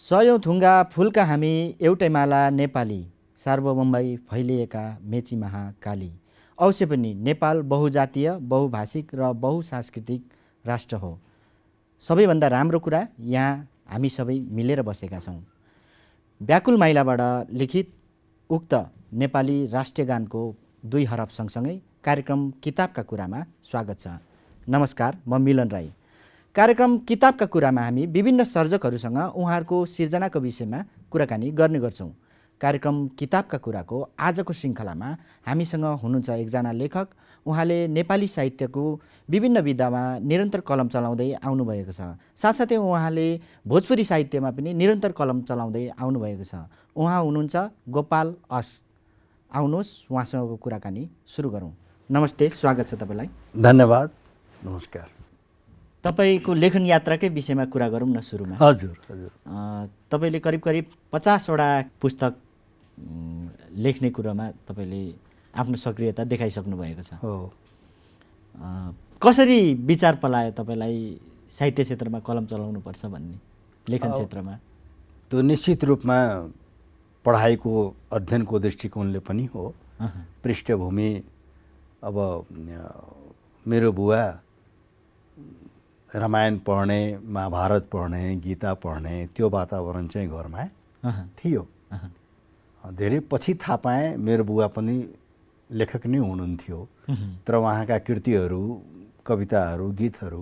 सयौं थुङ्गा फुलका हामी एउटै माला नेपाली सार्वभौमै फैलिएका मेची महाकाली। अवश्य पनि नेपाल बहुजातीय बहुभाषिक र बहुसांस्कृतिक राष्ट्र हो। सबैभन्दा राम्रो कुरा यहाँ हामी सबै मिलेर बसेका छौँ। व्याकुल माइलाबाट लिखित उक्त नेपाली राष्ट्रिय गानको 2 हरफ सँगसँगै कार्यक्रम किताबका कुरामा स्वागत छ। नमस्कार, म मिलन राई। कार्यक्रम किताबका कुरामा हामी विभिन्न सर्जकहरूसँग उहाँहरूको सिर्जनाको विषयमा कुराकानी गर्ने गर्छौँ। कार्यक्रम किताबका कुराको आजको श्रृङ्खलामा हामीसँग हुनुहुन्छ एकजना लेखक। उहाँले नेपाली साहित्यको विभिन्न विधामा निरन्तर कलम चलाउँदै आउनुभएको छ। साथसाथै उहाँले भोजपुरी साहित्यमा पनि निरन्तर कलम चलाउँदै आउनुभएको छ। उहाँ हुनुहुन्छ गोपाल अस। आउनुहोस् उहाँसँगको कुराकानी सुरु गरौँ। नमस्ते, स्वागत छ तपाईँलाई। धन्यवाद, नमस्कार। तपाईँको लेखन यात्राकै विषयमा कुरा गरौँ न सुरुमा। हजुर हजुर। तपाईँले करिब 50वटा पुस्तक लेख्ने कुरामा तपाईँले आफ्नो सक्रियता देखाइसक्नु भएको छ। हो। कसरी विचार पलायो तपाईँलाई साहित्य क्षेत्रमा कलम चलाउनुपर्छ भन्ने लेखन क्षेत्रमा? त्यो निश्चित रूपमा पढाइको अध्ययनको दृष्टिकोणले पनि हो। पृष्ठभूमि अब मेरो बुवा रामायण पढ्ने, महाभारत पढ्ने, गीता पढ्ने त्यो वातावरण चाहिँ घरमा थियो। धेरै पछि थाहा पाएँ मेरो बुवा पनि लेखक नै हुनुहुन्थ्यो, तर उहाँका कृतिहरू, कविताहरू, गीतहरू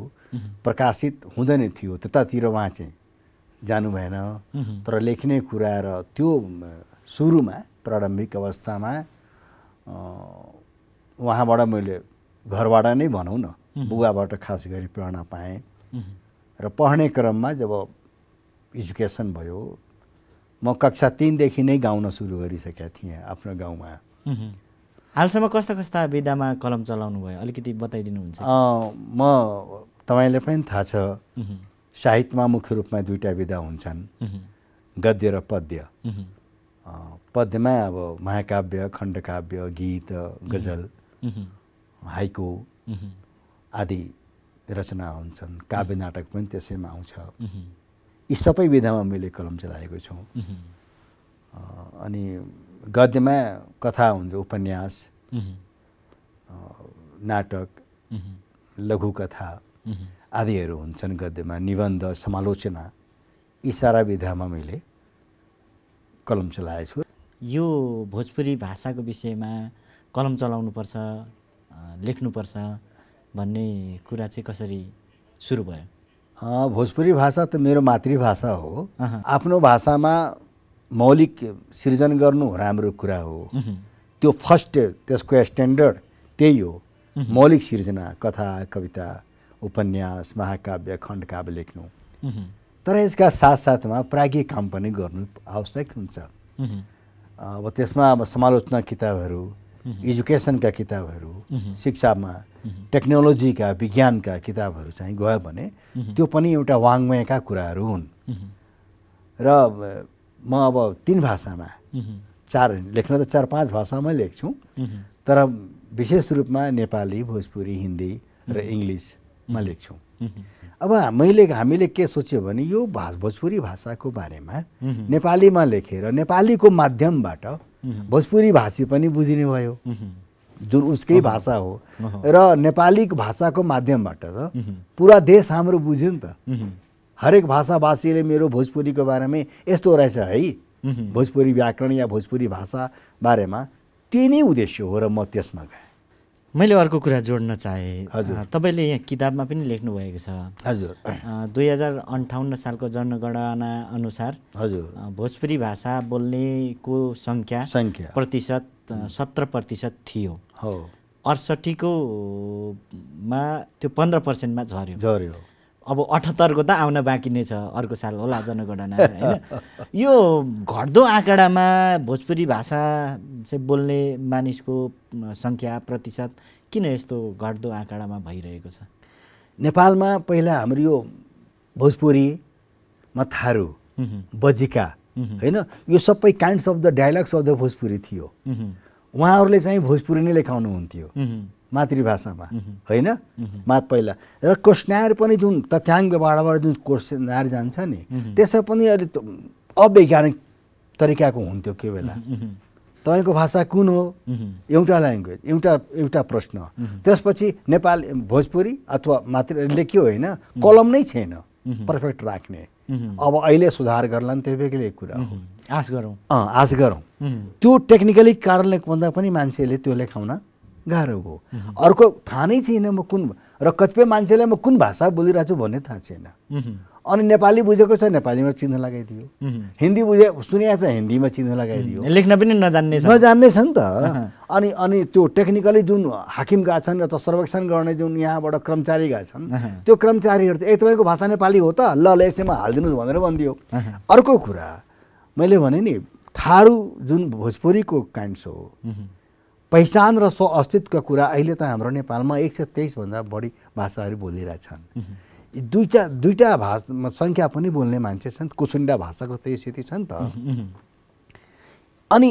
प्रकाशित हुँदैन थियो। त्यतातिर उहाँ चाहिँ जानु भएन। तर लेख्ने कुरा र त्यो सुरुमा प्रारम्भिक अवस्थामा उहाँबाट मैले घरबाट नै भनौँ न, बुवाबाट खास गरी प्रेरणा पाएँ। र पढ्ने क्रममा जब एजुकेसन भयो, म कक्षा 3 देखि नै गाउन सुरु गरिसकेका थिएँ आफ्नो गाउँमा। हालसम्म कस्ता कस्ता विधामा कलम चलाउनु भयो अलिकति बताइदिनुहुन्छ? म तपाईँलाई पनि थाहा छ, साहित्यमा मुख्य रूपमा 2टा विधा हुन्छन्, गद्य र पद्य। पद्यमा अब महाकाव्य, खण्डकाव्य, गीत, गजल, हाइकु आदि रचना हुन्छन्। काव्य नाटक पनि त्यसैमा आउँछ। यी सबै विधामा मैले कलम चलाएको छु। अनि गद्यमा कथा हुन्छ, उपन्यास, नाटक, लघुकथा आदिहरू हुन्छन्। गद्यमा निबन्ध, समालोचना, यी सारा विधामा मैले कलम चलाएको छु। यो भोजपुरी भाषाको विषयमा कलम चलाउनुपर्छ, लेख्नुपर्छ भन्ने कुरा चाहिँ कसरी सुरु भयो? भोजपुरी भाषा त मेरो मातृभाषा हो। आफ्नो भाषामा मौलिक सृजन गर्नु राम्रो कुरा हो। त्यो फर्स्ट, त्यसको स्ट्यान्डर्ड त्यही हो, मौलिक सृजना, कथा, कविता, उपन्यास, महाकाव्य, खण्डकाव्य लेख्नु। तर यसका साथसाथमा प्राज्ञिक काम पनि गर्नु आवश्यक हुन्छ। अब त्यसमा अब समालोचना किताबहरू, एजुकेसनका किताबहरू, शिक्षामा टेक्नोलोजीका, विज्ञानका किताबहरू चाहिँ गयो भने त्यो पनि एउटा वाङ्मयका कुराहरू हुन्। र म अब 3 भाषामा, 4 लेख्न त 4-5 भाषामा लेख्छु, तर विशेष रूपमा नेपाली, भोजपुरी, हिन्दी र इङ्ग्लिसमा लेख्छु। अब हामीले के सोच्यो भने यो भोजपुरी भाषाको बारेमा नेपालीमा लेखेर नेपालीको माध्यमबाट भोजपुरी भाषी पनि बुझिने भयो, जुन उसकै भाषा हो। र नेपाली भाषाको माध्यमबाट त पुरा देश हाम्रो बुझ्यो नि त। हरेक भाषाभाषीले मेरो भोजपुरीको बारेमा यस्तो रहेछ है, भोजपुरी व्याकरण या भोजपुरी भाषा बारेमा, त्यही नै उद्देश्य हो र म त्यसमा गएँ। मैले अर्को कुरा जोड्न चाहेँ। हजुर। तपाईँले यहाँ किताबमा पनि लेख्नु भएको छ। हजुर। 2058 सालको जनगणना अनुसार हजुर भोजपुरी भाषा बोल्नेको सङ्ख्या प्रतिशत 17% थियो। हो। 68को मा त्यो 15%मा झऱ्यो। अब 78 को त आउन बाँकी नै छ, अर्को साल होला जनगणना, हैन? यो घट्दो आँकडामा भोजपुरी भाषा चाहिँ बोल्ने मानिसको सङ्ख्या, प्रतिशत किन यस्तो घट्दो आँकडामा भइरहेको छ? नेपालमा पहिला हाम्रो यो भोजपुरीमा थारू, बजिका, हैन, यो सबै kinds of the dialogues of the Bhojpuri थियो। उहाँहरूले चाहिँ भोजपुरी नै लेखाउनु हुन्थ्यो। मातृभाषामा होइन पहिला र क्वेसनायर पनि जुन तथ्याङ्कबाट जुन क्वेसनायर जान्छ नि त्यसमा पनि अलिक अवैज्ञानिक तरिकाको हुन्थ्यो के बेला तपाईँको भाषा कुन हो एउटा ल्याङ्ग्वेज एउटा प्रश्न त्यसपछि नेपाल भोजपुरी अथवा मातृले के होइन कलम नै छैन पर्फेक्ट राख्ने अब अहिले सुधार गर्ला नि त्यो बेग्लै कुरा हो आश गरौँ त्यो टेक्निकली कारणले भन्दा पनि मान्छेले त्यो लेखाउन गाह्रो हो अर्को थाहा नै छैन म कुन र कतिपय मान्छेले म कुन भाषा बोलिरहेको छु भन्ने थाहा छैन अनि नेपाली बुझेको छ नेपालीमा चिन्ह लगाइदियो हिन्दी सुनेको छ हिन्दीमा चिन्ह लगाइदियो लेख्न पनि नजान्ने छ नि त अनि त्यो टेक्निकली जुन हाकिम गएका छन् अथवा सर्वेक्षण गर्ने जुन यहाँबाट कर्मचारी गएका छन् त्यो कर्मचारीहरू त तपाईँको भाषा नेपाली हो त ल यसैमा हालिदिनुहोस् भनेर भनिदियो अर्को कुरा मैले भने नि थारू जुन भोजपुरीको काइन्ड्स हो पहिचान र स्व अस्तित्वका कुरा अहिले त हाम्रो नेपालमा 123 भन्दा बढी भाषाहरू बोलिरहेछन् दुईटा भाषा सङ्ख्या पनि बोल्ने मान्छे छन् कुसुन्डा भाषाको त्यही स्थिति छ नि त अनि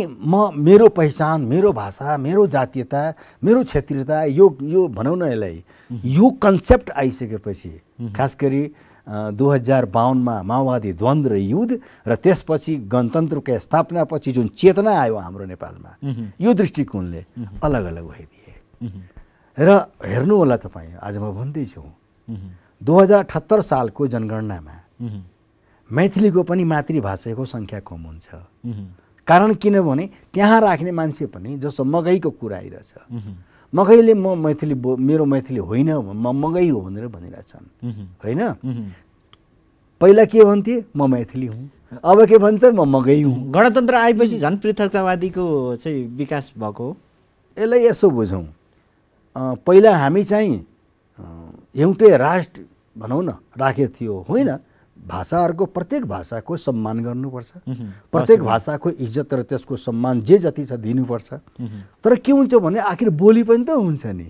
मेरो पहिचान मेरो भाषा मेरो जातीयता मेरो क्षेत्रीयता यो भनौँ न यसलाई यो कन्सेप्ट आइसकेपछि खास गरी 2052 माओवादी द्वन्द्व र युद्ध र त्यसपछि गणतन्त्रको स्थापनापछि जुन चेतना आयो हाम्रो नेपालमा यो दृष्टिकोणले अलग अलग भइदिए र हेर्नु होला तपाईँ आज म भन्दैछु 2078 सालको जनगणनामा मैथिलीको पनि मातृभाषाको सङ्ख्या कम हुन्छ कारण किनभने त्यहाँ राख्ने मान्छे पनि जस्तो मगैको कुरा आइरहेछ मगैले म मैथिली मेरो मैथिली होइन म मगै हो भनेर भनिरहेछन् होइन पहिला के भन्थे म मैथिली हुँ अब के भन्छन् म मगै हुँ गणतन्त्र आएपछि झन् पृथकतावादीको चाहिँ विकास भएको यसलाई यसो बुझौँ पहिला हामी चाहिँ एउटै राष्ट्र भनौँ न राखेको थियो होइन भाषाहरूको प्रत्येक भाषाको सम्मान गर्नुपर्छ प्रत्येक भाषाको इज्जत र त्यसको सम्मान जे जति छ दिनुपर्छ तर के हुन्छ भने आखिर बोली पनि त हुन्छ नि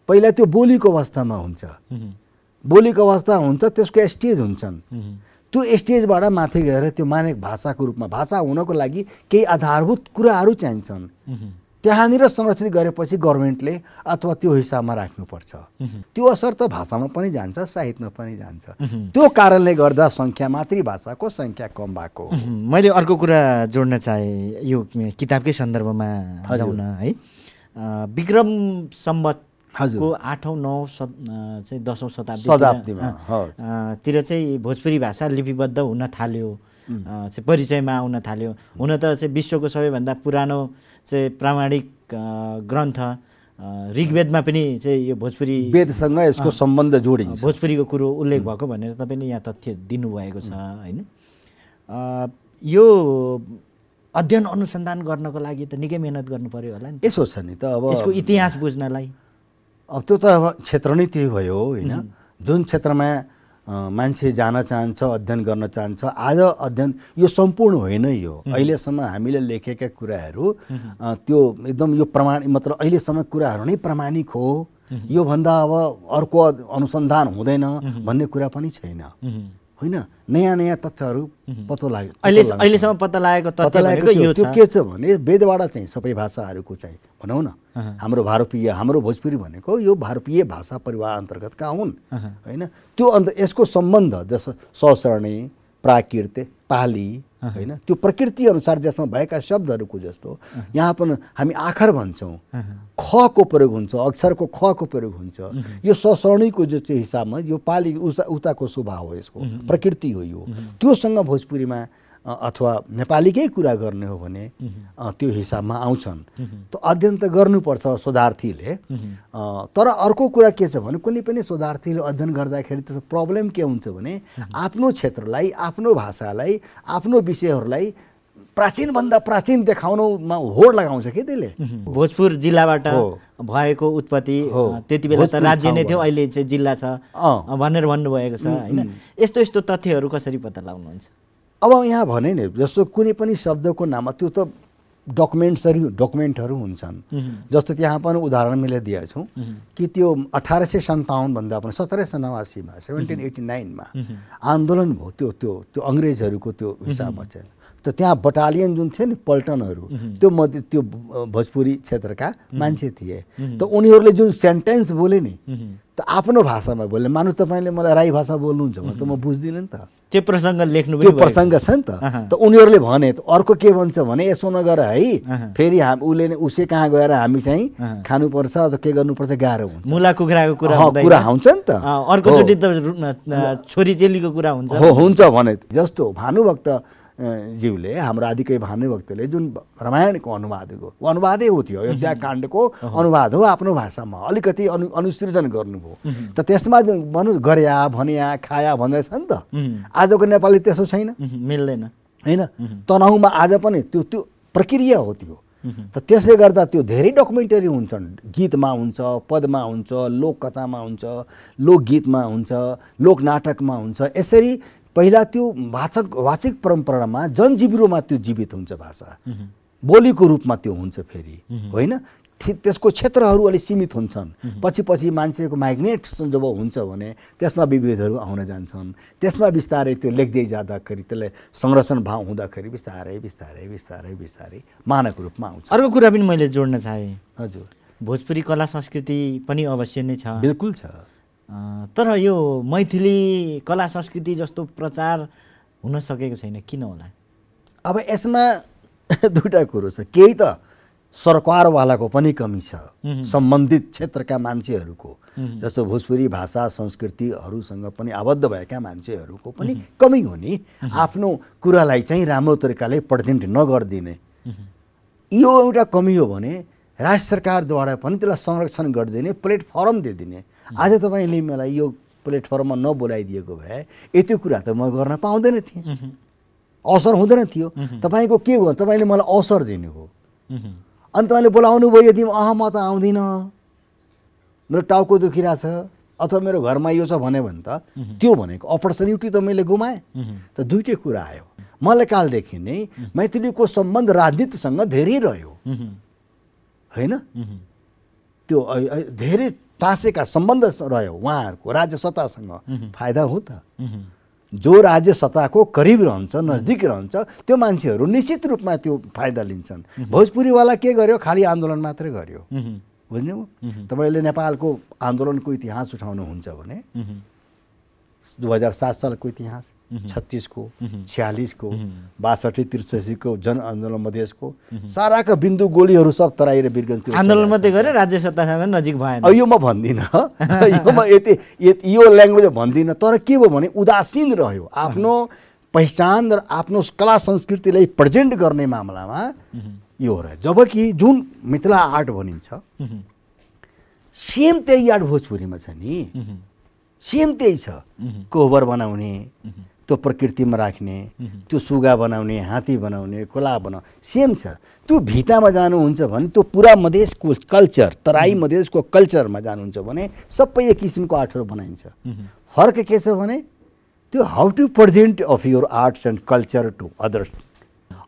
पहिला त्यो बोलीको अवस्थामा हुन्छ बोलीको अवस्था हुन्छ त्यसको स्टेज हुन्छन् त्यो स्टेजबाट माथि गएर त्यो मानक भाषाको रूपमा भाषा हुनको लागि केही आधारभूत कुराहरू चाहिन्छन् त्यहाँनिर संरक्षित गरेपछि गभर्मेन्टले अथवा त्यो हिसाबमा राख्नुपर्छ त्यो असर त भाषामा पनि जान्छ साहित्यमा पनि जान्छ त्यो कारणले गर्दा सङ्ख्या मातृभाषाको सङ्ख्या कम भएको मैले अर्को कुरा जोड्न चाहे यो किताबकै सन्दर्भमा जाउन है विक्रम सम्वत को 8औं 9औं चाहिँ 10औं शताब्दीमा तिर चाहिँ भोजपुरी भाषा लिपिबद्ध हुन थाल्यो चाहिँ परिचयमा आउन थाल्यो हुन त चाहिँ विश्वको सबैभन्दा पुरानो चाहिँ प्रामाणिक ग्रन्थ ऋग्वेदमा पनि चाहिँ यो भोजपुरी वेदसँग यसको सम्बन्ध जोडिन्छ भोजपुरीको कुरो उल्लेख भएको भनेर तपाईँले यहाँ तथ्य दिनुभएको छ होइन यो अध्ययन अनुसन्धान गर्नको लागि त निकै मेहनत गर्नु पर्यो होला नि यसो छ नि त अब यसको इतिहास बुझ्नलाई अब त्यो त अब क्षेत्र नै त्यही भयो होइन जुन क्षेत्रमा मान्छे जान चाहन्छ अध्ययन गर्न चाहन्छ आज अध्ययन यो सम्पूर्ण होइन यो अहिलेसम्म हामीले लेखेका कुराहरू त्यो एकदम यो प्रमाणिक मतलब अहिलेसम्म कुराहरू नै प्रामाणिक हो योभन्दा अब अर्को अनुसन्धान हुँदैन भन्ने कुरा पनि छैन होइन नयाँ नयाँ तथ्यहरू पत्तो लाग्यो अहिलेसम्म पत्ता लागेको तथ्य यो त्यो के छ भने वेदबाट चाहिँ सबै भाषाहरूको चाहिँ भनौँ न हाम्रो भारतीय हाम्रो भोजपुरी भनेको यो भारतीय भाषा परिवार अन्तर्गतका हुन् होइन त्यो अन्त यसको सम्बन्ध जस्तो सशरणी प्राकृत पाली होइन त्यो प्रकृति अनुसार जसमा भएका शब्दहरूको जस्तो यहाँ पनि हामी आखर भन्छौँ खको प्रयोग हुन्छ अक्षरको खको प्रयोग हुन्छ यो सशरणीको जो चाहिँ हिसाबमा यो पाली उताको स्वभाव हो यसको प्रकृति हो यो त्योसँग भोजपुरीमा अथवा नेपालीकै कुरा गर्ने हो भने त्यो हिसाबमा आउँछन् त अध्ययन त गर्नुपर्छ शोधार्थीले तर अर्को कुरा के छ भने कुनै पनि शोधार्थीले अध्ययन गर्दाखेरि त्यसको प्रब्लम के हुन्छ भने आफ्नो क्षेत्रलाई आफ्नो भाषालाई आफ्नो विषयहरूलाई प्राचीनभन्दा प्राचीन देखाउनमा होड लगाउँछ कि त्यसले भोजपुर जिल्लाबाट भएको उत्पत्ति त्यति बेला त राज्य नै थियो अहिले चाहिँ जिल्ला छ भनेर भन्नुभएको छ होइन यस्तो यस्तो तथ्यहरू कसरी पत्ता लगाउनुहुन्छ अब यहाँ भने नि जस्तो कुनै पनि शब्दको नाम त्यो त डकुमेन्टहरू हुन्छन् जस्तो त्यहाँ पनि उदाहरण मैले दिएको छु कि त्यो 1857 भन्दा पनि 1789 मा 1789 मा आन्दोलन भयो त्यो अङ्ग्रेजहरूको त्यो हिसाबमा चाहिँ त त्यहाँ बटालियन जुन थियो नि पल्टनहरू त्यो मध्ये त्यो भोजपुरी क्षेत्रका मान्छे थिए। त उनीहरूले जुन सेन्टेन्स बोले नि त आफ्नो भाषामा बोले। मानुस तपाईँले मलाई राई भाषा बोल्नुहुन्छ भने त म बुझ्दिनँ नि त। त्यो प्रसङ्ग लेख्नु त्यो प्रसङ्ग छ नि त। उनीहरूले भने अर्को के भन्छ भने यसो नगर है, फेरि उसले कहाँ गएर हामी चाहिँ खानुपर्छ अथवा के गर्नुपर्छ गाह्रो हुन्छ। मुला कुखुराको कुरा हुन्छ नि त। अर्कोचोटि त छोरी चेलीको कुरा हुन्छ हुन्छ भने जस्तो भानुभक्त ज्यूले हाम्रो आदिकवि भानुभक्तले जुन रामायणको अनुवादको अनुवादै हो त्यो अयोध्याकाण्डको अनुवाद हो आफ्नो भाषामा अलिकति अनुसृजन गर्नुभयो। त त्यसमा जुन भनौँ गर्या भन्या खाया भन्दैछ नि त। आजको नेपाली त्यसो छैन, मिल्दैन होइन। तनहुँमा आज पनि त्यो त्यो प्रक्रिया हो त्यो। त त्यसले गर्दा त्यो धेरै डकुमेन्टरी हुन्छन्, गीतमा हुन्छ, पदमा हुन्छ, लोककथामा हुन्छ, लोकगीतमा हुन्छ, लोकनाटकमा हुन्छ। यसरी पहिला त्यो वाचिक परम्परामा जनजीविरोमा त्यो जीवित हुन्छ भाषा, बोलीको रूपमा त्यो हुन्छ फेरि, होइन। त्यसको क्षेत्रहरू अलिक सीमित हुन्छन्। पछि मान्छेको माइग्रेट जब हुन्छ भने त्यसमा विभेदहरू आउन जान्छन्। त्यसमा बिस्तारै त्यो लेख्दै जाँदाखेरि त्यसले संरक्षण भाव हुँदाखेरि बिस्तारै बिस्तारै बिस्तारै बिस्तारै मानक रूपमा आउँछ। अर्को कुरा पनि मैले जोड्न चाहेँ। हजुर, भोजपुरी कला संस्कृति पनि अवश्य नै छ। बिल्कुल छ। तर यो मैथिली कला संस्कृति जस्तो प्रचार हुन सकेको छैन, किन होला? अब यसमा दुईवटा कुरो छ। केही त सरकारवालाको पनि कमी छ, सम्बन्धित क्षेत्रका मान्छेहरूको, जस्तो भोजपुरी भाषा संस्कृतिहरूसँग पनि आबद्ध भएका मान्छेहरूको पनि कमी हो नि। आफ्नो कुरालाई चाहिँ राम्रो तरिकाले प्रेजेन्ट नगरिदिने यो एउटा कमी हो भने राज्य सरकारद्वारा पनि त्यसलाई संरक्षण गरिदिने, प्लेटफर्म दिइदिने। आज तपाईँले मलाई यो प्लेटफर्ममा नबोलाइदिएको भए यति कुरा त म गर्न पाउँदैन थिएँ, अवसर हुँदैन थियो। तपाईँको के हो, तपाईँले मलाई अवसर दिनु हो। अनि तपाईँले बोलाउनु भयो, यदि म त आउँदिनँ, मेरो टाउको दुखिरहेछ अथवा मेरो घरमा यो छ भने त त्यो भनेको अपर्च्युनिटी त मैले गुमाएँ। त दुइटै कुरा आयो। मल्लकालदेखि नै मैथिलीको सम्बन्ध राजनीतिसँग धेरै रह्यो, होइन। त्यो धेरै टाँसेका सम्बन्ध रह्यो उहाँहरूको राज्य सत्तासँग। फाइदा हो त। जो राज्य सत्ताको करिब रहन्छ, नजदिक रहन्छ, त्यो मान्छेहरू निश्चित रूपमा त्यो फाइदा लिन्छन्। भोजपुरीवाला के गर्यो? खालि आन्दोलन मात्रै गर्यो, बुझ्नुभयो? तपाईँले नेपालको आन्दोलनको इतिहास उठाउनुहुन्छ भने 2007 सालको इतिहास, 36 को, 46 को, 62-63 को जन आन्दोलन मधेसको साराका बिन्दु गोलीहरू सब तराई र वीरगञ्ज आन्दोलन मात्रै गरे, राज्य सत्तासँग नजिक भएन। यो म भन्दिनँ, यो म यो ल्याङ्ग्वेज भन्दिनँ। तर के भयो भने उदासीन रह्यो। आफ्नो पहिचान र आफ्नो कला संस्कृतिलाई प्रेजेन्ट गर्ने मामलामा यो रह्यो। जबकि जुन मिथिला आर्ट भनिन्छ सेम त्यही आर्ट भोजपुरीमा छ नि, सेम त्यही छ। कोहबर बनाउने, त्यो प्रकृतिमा राख्ने, त्यो सुगा बनाउने, हात्ती बनाउने, खोला बनाउने, सेम छ। त्यो भित्तामा जानुहुन्छ भने त्यो पुरा मधेसको कल्चर, तराई मधेसको कल्चरमा जानुहुन्छ भने सबै एक किसिमको आर्टहरू बनाइन्छ। फरक के छ भने त्यो how to present of your arts and culture to others.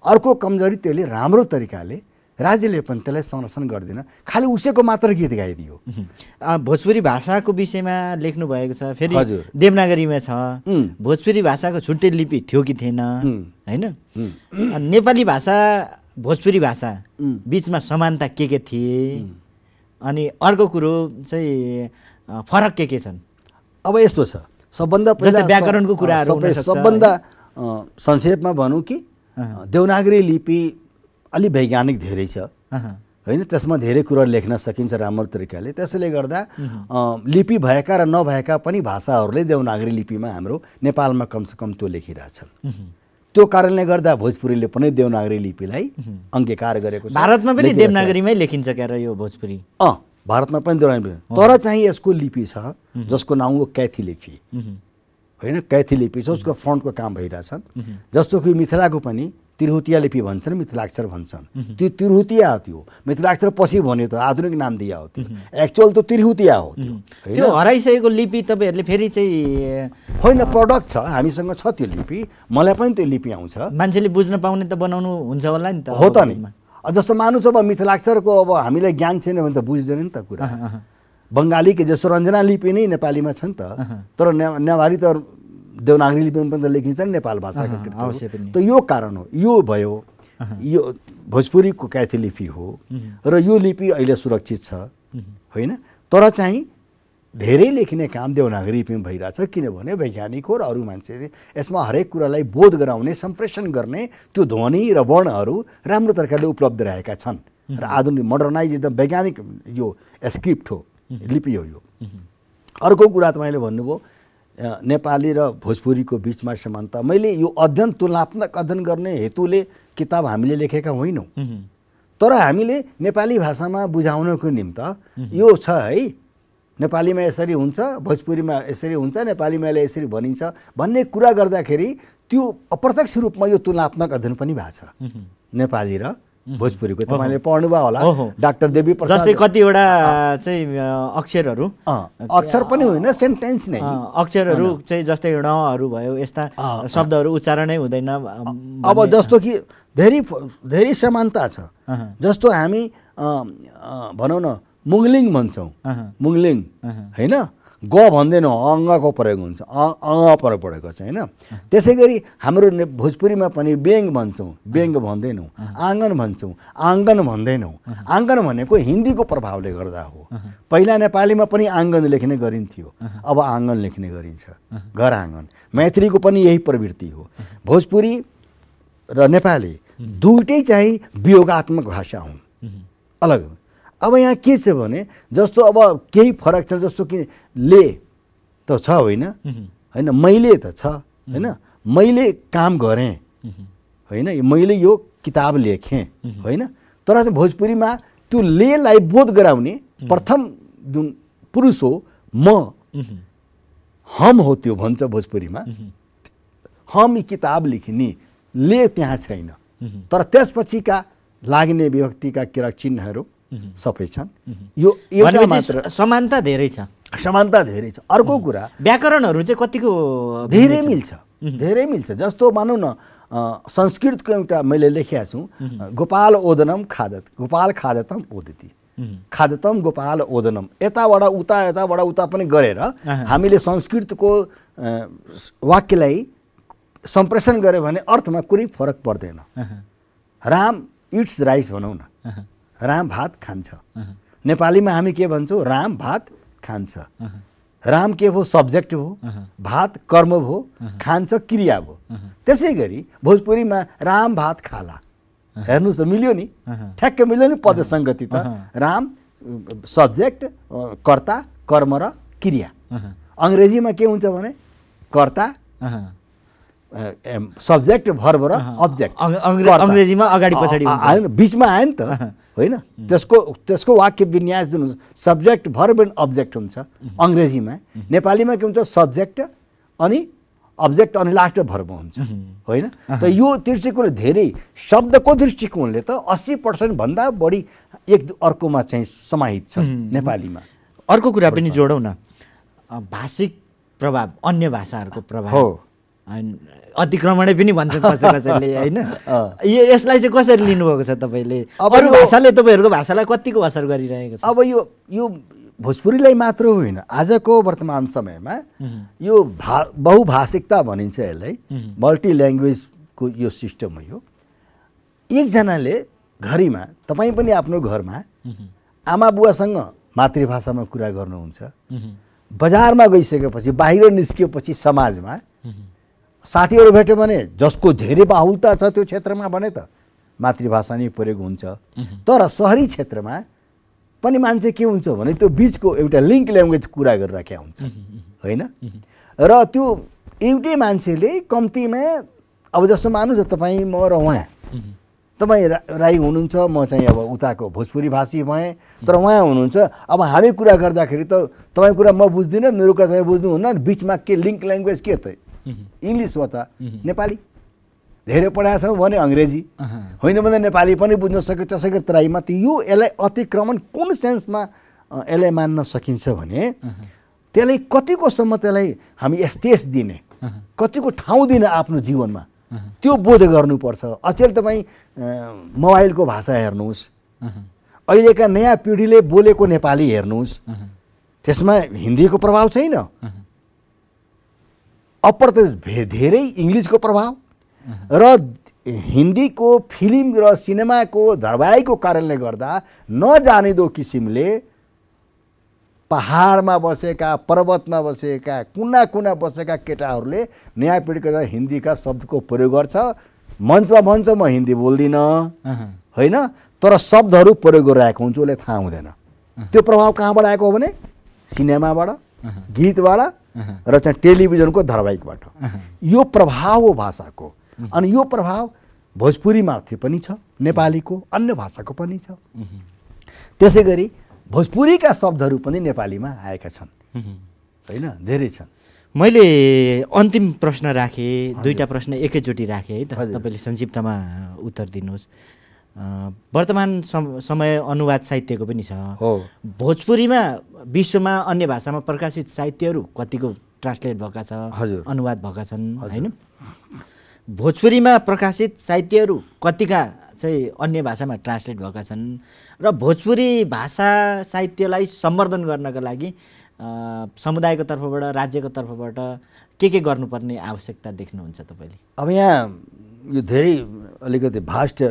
अर्को कमजोरी त्यसले राम्रो तरिकाले राज्यले पनि त्यसलाई संरक्षण गर्दैन, खालि उसैको मात्र गीत गाइदियो। भोजपुरी भाषाको विषयमा लेख्नु भएको छ, फेरि देवनागरीमा छ। भोजपुरी भाषाको छुट्टै लिपि थियो कि थिएन, होइन? नेपाली भाषा भोजपुरी भाषा बिचमा समानता के थिए? अनि अर्को कुरो चाहिँ फरक के छन्? अब यस्तो छ, सबभन्दा पहिला व्याकरणको कुराहरू सबभन्दा संक्षेपमा भनौँ कि देवनागरी लिपि अलि वैज्ञानिक धेरै छ, होइन? त्यसमा धेरै कुरा लेख्न सकिन्छ राम्रो तरिकाले। त्यसैले गर्दा लिपि भएका र नभएका पनि भाषाहरूले देवनागरी लिपिमा हाम्रो नेपालमा कमसेकम त्यो लेखिरहेछन्। त्यो कारणले गर्दा भोजपुरीले पनि देवनागरी लिपिलाई अङ्गीकार गरेको छ। भारतमा पनि देवनागरीमै लेखिन्छ क्या यो भोजपुरी? भारतमा पनि देवनागरी, तर चाहिँ यसको लिपि छ जसको नाम हो कैथी लिपि, होइन? कैथी लिपि छ, उसको फन्टको काम भइरहेछन्। जस्तो कि मिथिलाको पनि तिरहुतिया लिपि भन्छन्, मिथिलाक्षर भन्छन्। त्यो तिरहुतिया हो, त्यो मिथिलाक्षर पछि भन्यो त आधुनिक नाम दिया हो। त्यो एक्चुअल त तिरहुतिया हो। त्यो हराइसकेको लिपि तपाईँहरूले फेरि चाहिँ होइन, प्रडक्ट छ, हामीसँग छ त्यो लिपि। मलाई पनि त्यो लिपि आउँछ। मान्छेले बुझ्न पाउने त बनाउनु हुन्छ होला नि त? हो त नि। जस्तो मानुस अब मिथिलाक्षरको अब हामीलाई ज्ञान छैन भने त बुझ्दैन नि त कुरा। बङ्गाली के जस्तो रञ्जना लिपि नै नेपालीमा छ नि त, तर नेवारी त देवनागरी लिपिमा पनि त लेखिन्छ नि नेपाल भाषाका कृतिहरू। त यो कारण हो, यो भयो, यो भोजपुरीको कैथी लिपि हो र यो लिपि अहिले सुरक्षित छ होइन। तर चाहिँ धेरै लेखिने काम देवनागरी लिपिमा भइरहेछ, किनभने वैज्ञानिक हो र अरू मान्छेले यसमा हरेक कुरालाई बोध गराउने, सम्प्रेषण गर्ने त्यो ध्वनि र वर्णहरू राम्रो तरिकाले उपलब्ध रहेका छन् र आधुनिक मोडर्नाइज एकदम वैज्ञानिक यो स्क्रिप्ट हो, लिपि हो यो। अर्को कुरा तपाईँले भन्नुभयो नेपाली र भोजपुरीको बिचमा समानता। मैले यो अध्ययन तुलनात्मक अध्ययन गर्ने हेतुले किताब हामीले लेखेका होइनौँ, तर हामीले नेपाली भाषामा बुझाउनको निम्ति यो छ है, नेपालीमा यसरी हुन्छ, भोजपुरीमा यसरी हुन्छ, नेपालीमा यसरी भनिन्छ भन्ने कुरा गर्दाखेरि त्यो अप्रत्यक्ष रूपमा यो तुलनात्मक अध्ययन पनि भएको छ नेपाली र भोजपुरीको। तपाईँले पढ्नुभयो होला डाक्टर देवी प्रसाद, जस्तै कतिवटा चाहिँ अक्षरहरू, अक्षर पनि होइन सेन्टेन्स नै, अक्षरहरू चाहिँ जस्तै णहरू भयो, यस्ता शब्दहरू उच्चारणै हुँदैन। अब जस्तो कि धेरै समानता छ। जस्तो हामी भनौँ न मुङ्लिङ भन्छौँ, मुङ्लिङ होइन, ग भन्दैनौँ, अङ्गको प्रयोग हुन्छ, प्रयोग परेको छ होइन। त्यसै गरी हाम्रो भोजपुरीमा पनि बेङ भन्छौँ, बेङ भन्दैनौँ, आँगन भन्छौँ, आँगन भन्दैनौँ। आँगन भनेको हिन्दीको प्रभावले गर्दा हो। पहिला नेपालीमा पनि आँगन लेख्ने गरिन्थ्यो, अब आँगन लेख्ने गरिन्छ, घर आँगन। मैथिलीको पनि यही प्रवृत्ति हो। भोजपुरी र नेपाली दुइटै चाहिँ वियोगात्मक भाषा हुन्, अलग। अब यहाँ के छ भने जस्तो अब केही फरक छ, जस्तो कि ले त छ होइन, होइन मैले त छ होइन, मैले काम गरेँ होइन, मैले यो किताब लेखेँ होइन। तर चाहिँ भोजपुरीमा त्यो लेलाई बोध गराउने प्रथम जुन पुरुष हो म, हम हो त्यो भन्छ भोजपुरीमा। हम यी किताब लेखिने, ले त्यहाँ छैन। तर त्यसपछिका लाग्ने विभक्तिका किरा चिन्हहरू सबै छन्। यो एउटा मात्र समानता धेरै छ, समानता धेरै छ। अर्को कुरा व्याकरणहरू चाहिँ कतिको धेरै मिल्छ, धेरै मिल्छ। जस्तो मानौँ न संस्कृतको एउटा मैले लेखेको छु, गोपाल ओदनम खादत, गोपाल खादतम ओदति, खादतम गोपाल ओदनम। यताबाट उता यताबाट उता पनि गरेर हामीले संस्कृतको वाक्यलाई सम्प्रेषण गऱ्यो भने अर्थमा कुनै फरक पर्दैन। राम इट्स राइस भनौँ न, राम भात खान्छ। नेपालीमा हामी के भन्छौँ, राम भात खान्छ। राम के भयो, सब्जेक्ट हो, भात कर्म भयो, खान्छ क्रिया भयो। त्यसै गरी भोजपुरीमा राम भात खाला, हेर्नुहोस् मिल्यो नि, ठ्याक्कै मिल्यो नि पद सङ्गति त। राम सब्जेक्ट, कर्ता, कर्म र क्रिया। अङ्ग्रेजीमा के हुन्छ भने कर्ता, सब्जेक्ट, भर्ब र अब्जेक्ट। अङ्ग्रेजीमा अगाडि पछाडि आयो, बिचमा आयो नि त होइन। त्यसको वाक्य विन्यास जुन हुन्छ सब्जेक्ट, भर्ब एन्ड अब्जेक्ट हुन्छ अङ्ग्रेजीमा। नेपालीमा के हुन्छ, सब्जेक्ट अनि अब्जेक्ट अनि लास्ट भर्ब हुन्छ होइन। त यो दृष्टिकोणले धेरै शब्दको दृष्टिकोणले त 80% भन्दा बढी एक अर्कोमा चाहिँ समाहित छ नेपालीमा। अर्को कुरा पनि जोडौँ न, भाषिक प्रभाव, अन्य भाषाहरूको प्रभाव हो, अतिक्रमणै पनि भन्छ कसैले होइन। यसलाई चाहिँ कसरी लिनुभएको छ तपाईँले? अरू भाषाले तपाईँहरूको भाषालाई कतिको असर गरिरहेको छ? अब यो भोजपुरीलाई मात्र होइन, आजको वर्तमान समयमा यो बहुभाषिकता भनिन्छ यसलाई, मल्टी ल्याङ्ग्वेजको यो सिस्टम हो। यो एकजनाले घरीमा, तपाईँ पनि आफ्नो घरमा आमा बुवासँग मातृभाषामा कुरा गर्नुहुन्छ, बजारमा गइसकेपछि, बाहिर निस्किएपछि समाजमा साथीहरू भेट्यो भने जसको धेरै बाहुलता छ त्यो क्षेत्रमा भने त मातृभाषा नै प्रयोग हुन्छ। तर सहरी क्षेत्रमा पनि मान्छे के हुन्छ भने त्यो बिचको एउटा लिङ्क ल्याङ्ग्वेज कुरा गरिराखेका हुन्छ होइन। र त्यो एउटै मान्छेले कम्तीमा, अब जस्तो मान्नुहोस् तपाईँ, म र उहाँ, तपाईँ राई हुनुहुन्छ, म चाहिँ अब उताको भोजपुरी भाषी भएँ, तर उहाँ हुनुहुन्छ। अब हामी कुरा गर्दाखेरि त तपाईँ कुरा म बुझ्दिनँ, मेरो कुरा तपाईँ बुझ्नुहुन्न, बिचमा के लिङ्क ल्याङ्ग्वेज के त, इङ्ग्लिस हो त नेपाली, धेरै पढाएको छौँ भने अङ्ग्रेजी, होइन भने नेपाली पनि बुझ्न सक्यो। त्यसै गरी तराईमा त यसलाई अतिक्रमण कुन सेन्समा यसलाई मान्न सकिन्छ भने त्यसलाई कतिकोसम्म त्यसलाई हामी स्टेज दिने, कतिको ठाउँ दिने आफ्नो जीवनमा, त्यो बोध गर्नुपर्छ। अचेल तपाईँ मोबाइलको भाषा हेर्नुहोस्, अहिलेका नयाँ पिँढीले बोलेको नेपाली हेर्नुहोस्, त्यसमा हिन्दीको प्रभाव छैन, अप्रत्यक्ष धेरै इङ्ग्लिसको प्रभाव र हिन्दीको फिल्म र सिनेमाको धारावाहिकको कारणले गर्दा नजानिदो किसिमले पहाडमा बसेका, पर्वतमा बसेका, कुना कुना बसेका केटाहरूले नयाँ पिँढीको हिन्दीका शब्दको प्रयोग गर्छ। मञ्चमा भन्छ म हिन्दी बोल्दिनँ होइन, तर शब्दहरू प्रयोग गरिरहेको हुन्छ, उसले थाहा हुँदैन। त्यो प्रभाव कहाँबाट आएको हो भने सिनेमाबाट, गीतबाट र चाहिँ टेलिभिजनको धारावाहिकबाट। यो प्रभाव हो भाषाको। अनि यो प्रभाव भोजपुरीमाथि पनि छ, नेपालीको अन्य भाषाको पनि छ। त्यसै गरी भोजपुरीका शब्दहरू पनि नेपालीमा आएका छन् होइन, धेरै छन्। मैले अन्तिम प्रश्न राखेँ, दुईटा प्रश्न एकैचोटि राखेँ है त, तपाईँले संक्षिप्तमा उत्तर दिनुहोस्। वर्तमान समय अनुवाद साहित्यको पनि छ। भोजपुरीमा विश्वमा अन्य भाषामा प्रकाशित साहित्यहरू कतिको ट्रान्सलेट भएका छ, अनुवाद भएका छन् होइन? भोजपुरीमा प्रकाशित साहित्यहरू कतिका चाहिँ अन्य भाषामा ट्रान्सलेट भएका छन् र भोजपुरी भाषा साहित्यलाई सम्वर्धन गर्नका लागि समुदायको तर्फबाट, राज्यको तर्फबाट के गर्नुपर्ने आवश्यकता देख्नुहुन्छ तपाईँले? अब यहाँ यो धेरै अलिकति भास्ट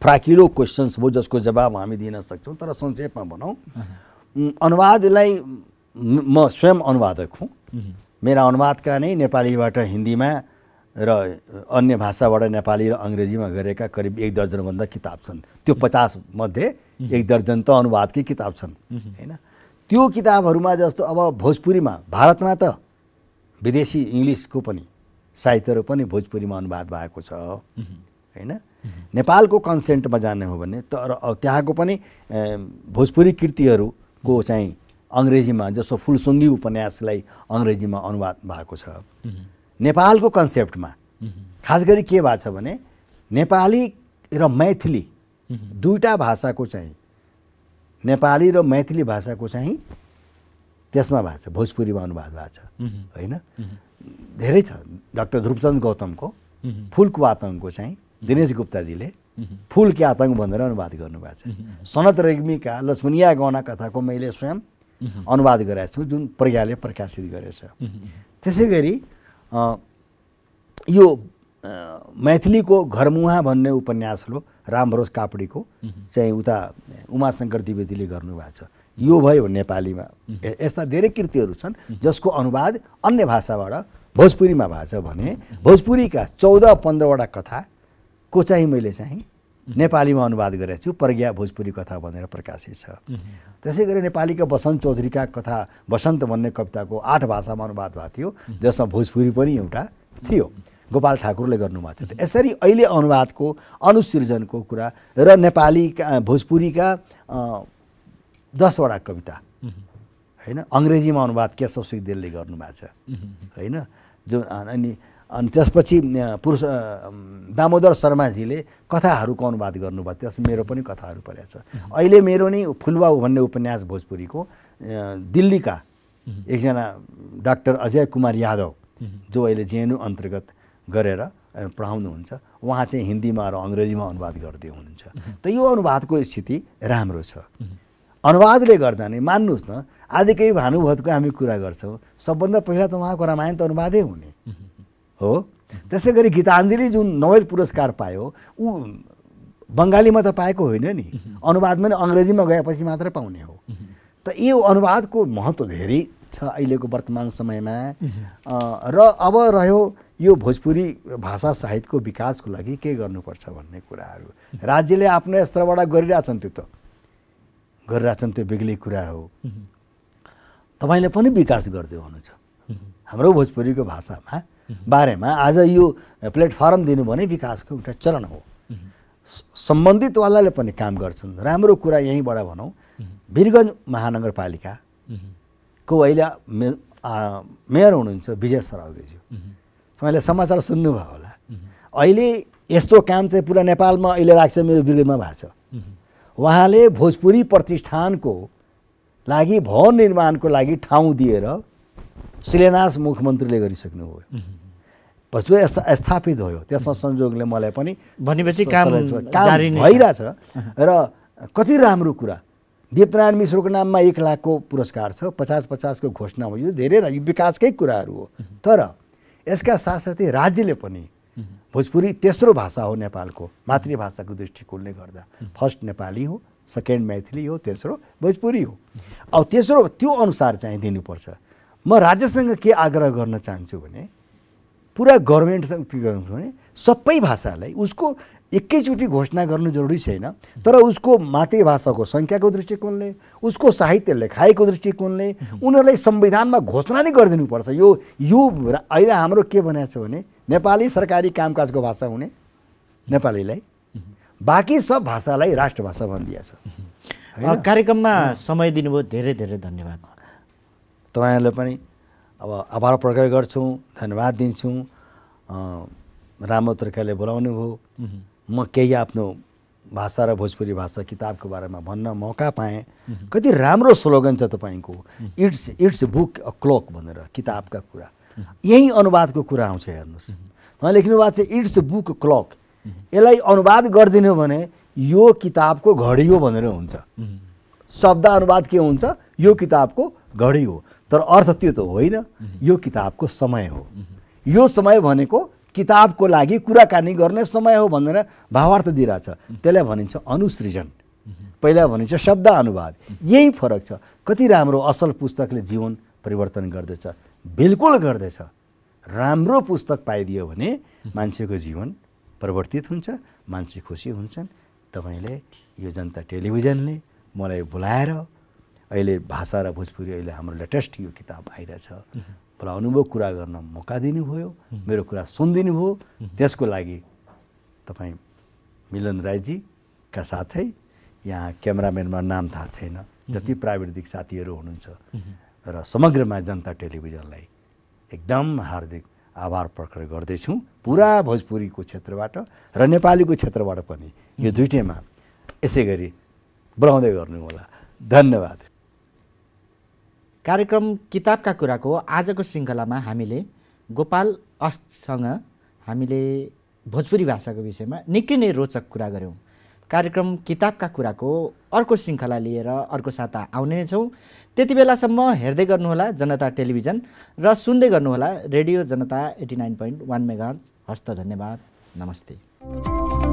फ्राकिलो क्वेसन्स हो जसको जवाब हामी दिन सक्छौँ, तर संक्षेपमा भनौँ। अनुवादलाई म स्वयं अनुवादक हुँ। मेरा अनुवादका नै नेपालीबाट हिन्दीमा र अन्य भाषाबाट नेपाली र अङ्ग्रेजीमा गरेका करिब 1 दर्जनभन्दा किताब छन्। त्यो 50 मध्ये 1 दर्जन त अनुवादकै किताब छन् होइन। त्यो किताबहरूमा जस्तो अब भोजपुरीमा, भारतमा त विदेशी इङ्ग्लिसको पनि साहित्यहरू पनि भोजपुरीमा अनुवाद भएको छ होइन। नेपालको कन्सेन्टमा जाने हो भने तर त्यहाँको पनि भोजपुरी कृतिहरूको चाहिँ अङ्ग्रेजीमा, जसो फुलसुङ्गी उपन्यासलाई अङ्ग्रेजीमा अनुवाद भएको छ। नेपालको कन्सेप्टमा खास गरी के भएको छ भने नेपाली र मैथिली दुईटा भाषाको चाहिँ, नेपाली र मैथिली भाषाको चाहिँ त्यसमा भएको छ, भोजपुरीमा अनुवाद भएको छ होइन। धेरै छ। डाक्टर ध्रुवचन्द्र गौतमको फुलको आतङ्कको चाहिँ दिनेश गुप्ताजीले फुल के आतङ्क भनेर अनुवाद गर्नुभएको छ। सनत रेग्मीका लक्ष्मणिया गहना कथाको मैले स्वयं अनुवाद गरेको छु, जुन प्रज्ञाले प्रकाशित गरेछ। त्यसै गरी यो मैथिलीको घरमुहा भन्ने उपन्यास हो रामभरोज कापडीको चाहिँ उता उमाशङ्कर द्विवेदीले गर्नुभएको छ। यो भयो नेपालीमा। यस्ता धेरै कृतिहरू छन् जसको अनुवाद अन्य भाषाबाट भोजपुरीमा भएको छ भने भोजपुरीका 14-15वटा कथाको चाहिँ मैले चाहिँ नेपालीमा अनुवाद गरेको छु। प्रज्ञा भोजपुरी कथा भनेर प्रकाशित छ। त्यसै गरी नेपालीका वसन्त चौधरीका कथा वसन्त भन्ने कविताको 8 भाषामा अनुवाद भएको थियो, जसमा भोजपुरी पनि एउटा थियो। गोपाल ठाकुरले गर्नुभएको थियो। यसरी अहिले अनुवादको अनुसृजनको कुरा र नेपालीका भोजपुरीका 10वटा कविता होइन अङ्ग्रेजीमा अनुवाद केशव सिगदेलले गर्नुभएको छ होइन। जो अनि त्यसपछि पुरुष दामोदर शर्माजीले कथाहरूको अनुवाद गर्नुभयो, त्यसमा मेरो पनि कथाहरू परेको छ। अहिले मेरो नै फुलबाउ भन्ने उपन्यास भोजपुरीको दिल्लीका एकजना डाक्टर अजय कुमार यादव जो अहिले जेएनयू अन्तर्गत गरेर पढाउनुहुन्छ, उहाँ चाहिँ हिन्दीमा र अङ्ग्रेजीमा अनुवाद गर्दै हुनुहुन्छ। त यो अनुवादको स्थिति राम्रो छ। अनुवादले गर्दा नै मान्नुहोस् न, आदिकवि भानुभक्तको हामी कुरा गर्छौँ, सबभन्दा पहिला त उहाँको रामायण त अनुवादै हुने हो। त्यसै गरी गीताञ्जली जुन नोबेल पुरस्कार पायो ऊ बङ्गालीमा त पाएको होइन नि, अनुवादमा नै अङ्ग्रेजीमा गएपछि मात्रै पाउने हो। त यो अनुवादको महत्त्व धेरै छ अहिलेको वर्तमान समयमा। र अब रह्यो यो भोजपुरी भाषा साहित्यको विकासको लागि के गर्नुपर्छ भन्ने कुराहरू राज्यले आफ्नो स्तरबाट गरिरहेछन्। त्यो त गरिरहेछन्, त्यो बेग्लै कुरा हो। तपाईँले पनि विकास गर्दै हुनुहुन्छ हाम्रो भोजपुरीको भाषामा बारेमा। आज यो प्लेटफर्म दिनु भने विकासको एउटा चरण हो। सम्बन्धितवालाले पनि काम गर्छन्। राम्रो कुरा यहीँबाट भनौँ, वीरगञ्ज महानगरपालिकाको अहिले मेयर हुनुहुन्छ विजय सरावगेज्यू। तपाईँले समाचार सुन्नुभयो होला। अहिले यस्तो काम चाहिँ पुरा नेपालमा अहिले लाग्छ मेरो वीरगञ्जमा भएको छ। उहाँले भोजपुरी प्रतिष्ठानको लागि भवन निर्माणको लागि ठाउँ दिएर शिलान्यास मुख्यमन्त्रीले गरिसक्नुभयो। पछि स्थापित भयो। त्यसमा संयोगले मलाई पनि भनेपछि काम भइरहेछ। र कति राम्रो कुरा, दीपनारायण मिश्रको नाममा 1 लाखको पुरस्कार छ, 50-50 को घोषणा भयो। धेरै विकासकै कुराहरू हो। तर यसका साथसाथै राज्यले पनि भोजपुरी तेस्रो भाषा हो नेपालको मातृभाषाको दृष्टिकोणले गर्दा। फर्स्ट नेपाली हो, सेकेन्ड मैथिली हो, तेस्रो भोजपुरी हो। अब तेस्रो त्यो अनुसार चाहिँ दिनुपर्छ। म राज्यसँग के आग्रह गर्न चाहन्छु भने पुरा गभर्मेन्टसँग के गर्नु भने सबै भाषालाई उसको एकैचोटि घोषणा गर्नु जरुरी छैन, तर उसको मातृभाषाको सङ्ख्याको दृष्टिकोणले, उसको साहित्य लेखाइको दृष्टिकोणले उनीहरूलाई संविधानमा घोषणा नै गरिदिनुपर्छ। यो अहिले हाम्रो के भनेको छ भने नेपाली सरकारी कामकाजको भाषा हुने नेपालीलाई, बाँकी सब भाषालाई राष्ट्रभाषा भनिदिएको छ। कार्यक्रममा समय दिनुभयो, धेरै धेरै धन्यवाद। तपाईँहरूले पनि अब आभार प्रकट गर्छौँ, धन्यवाद दिन्छौँ। राम्रो तरिकाले बोलाउनु भयो। म केही आफ्नो भाषा र भोजपुरी भाषा किताबको बारेमा भन्न मौका पाएँ। कति राम्रो स्लोगन छ तपाईँको, इट्स बुक अ क्लक भनेर, किताबका कुरा। यही अनुवादको कुरा आउँछ। हेर्नुहोस्, तपाईँ लेख्नु भएको छ इट्स बुक क्लक। यसलाई अनुवाद गरिदिनु भने यो किताबको घडी हो भनेर हुन्छ। शब्द अनुवाद के हुन्छ? यो किताबको घडी हो, तर अर्थ त्यो त होइन, यो किताबको समय हो। यो समय भनेको किताबको लागि कुराकानी गर्ने समय हो भनेर भावार्थ दिइरहेछ। त्यसलाई भनिन्छ अनुसृजन, पहिला भनिन्छ शब्द अनुवाद। यही फरक छ। कति राम्रो असल पुस्तकले जीवन परिवर्तन गर्दछ, बिल्कुल गर्दछ। राम्रो पुस्तक पाइदियो भने मान्छेको जीवन परिवर्तित हुन्छ, मान्छे खुसी हुन्छन्। तपाईँले यो जनता टेलिभिजनले मलाई बोलाएर अहिले भाषा र भोजपुरी अहिले हाम्रो लेटेस्ट यो किताब आइरहेछ, बोलाउनु भयो, कुरा गर्न मौका दिनुभयो, मेरो कुरा सुनिदिनु भयो। त्यसको लागि तपाईँ मिलन राईजीका साथै यहाँ क्यामेराम्यानमा नाम थाहा छैन, जति प्राविधिक साथीहरू हुनुहुन्छ र समग्रमा जनता टेलिभिजनलाई एकदम हार्दिक आभार प्रकट गर्दैछौँ। पुरा भोजपुरीको क्षेत्रबाट र नेपालीको क्षेत्रबाट पनि यो दुईटैमा यसै गरी बोलाउँदै गर्नु होला। धन्यवाद। कार्यक्रम किताबका कुराको आजको श्रृङ्खलामा हामीले गोपाल अष्टसँग हामीले भोजपुरी भाषाको विषयमा निकै नै रोचक कुरा गऱ्यौँ। कार्यक्रम किताबका कुराको अर्को श्रृङ्खला लिएर अर्को साता आउने नै छौँ। त्यति बेलासम्म हेर्दै गर्नुहोला जनता टेलिभिजन र सुन्दै गर्नुहोला रेडियो जनता 89.1 मेगाहर्ज। हस्त धन्यवाद, नमस्ते।